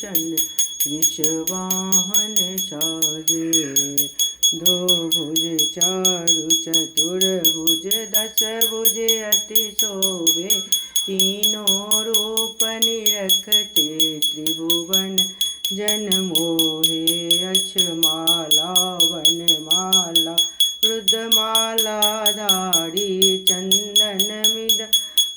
षण् वृषवाहन साजे। दो भुज चारु चतुर्भुज दस भुज अति शोभे। तीनों रूप निरखते त्रिभुवन जन मोहे। अक्षमाला वनमाला रुद्रमाला धारी। चंदन मिद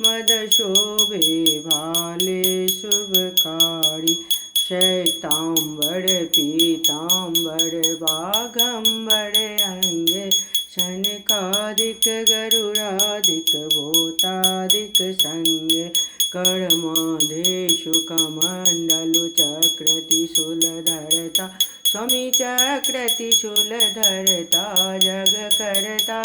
मद शोभे भाले शुभकारी। श्वेतांबर पीतांबर बाघंबर अंगे। शनकादिक गरुडादिक भूतादिक संगे। कर्माधेषु कमंडलु चक्र त्रिशूलधरता। स्वामी चक्र त्रिशूलधरता। जग करता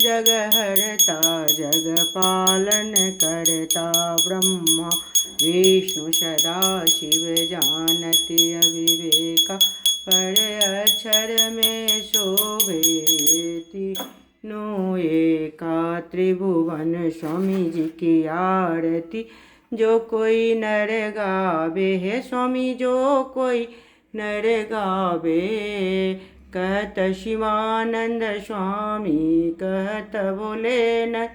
जगहरता जगपालन करता। ब्रह्मा विष्णु सदाशिव जानति अविवेका। पर अक्षर में शोभेति नो एका। त्रिभुवन स्वामी जी की आरती जो कोई नर गावे है। स्वामी जो कोई नर गावे। कहत शिवानंद स्वामी कहत भोलेनाथ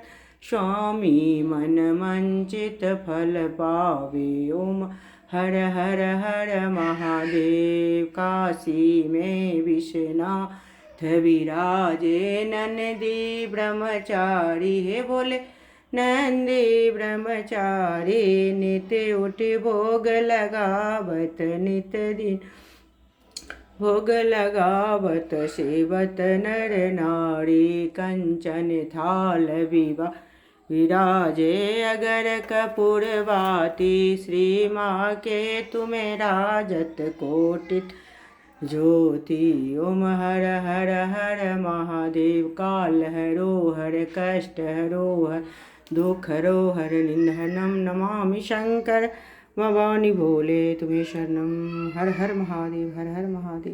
स्वामी। मन मंचित फल पावे। ओम हर हर हर महादेव। काशी में विश्वनाथ विराजे। नंदी ब्रह्मचारी हे बोले नंदी ब्रह्मचारी। नित उठ भोग लगावत नित दिन भोग लगावत सेवत नर नारी। कंचन थाल विराजे अगर कपूरवाती। श्री माँ के तुम्हें राजत कोटित ज्योति। ओम हर हर हर महादेव। काल हरो हर कष्ट हरो हर दुख हरो हर निंदनम नमामि शंकर। भवानी भोले तुम्हें शरणम। हर हर महादेव हर हर महादेव।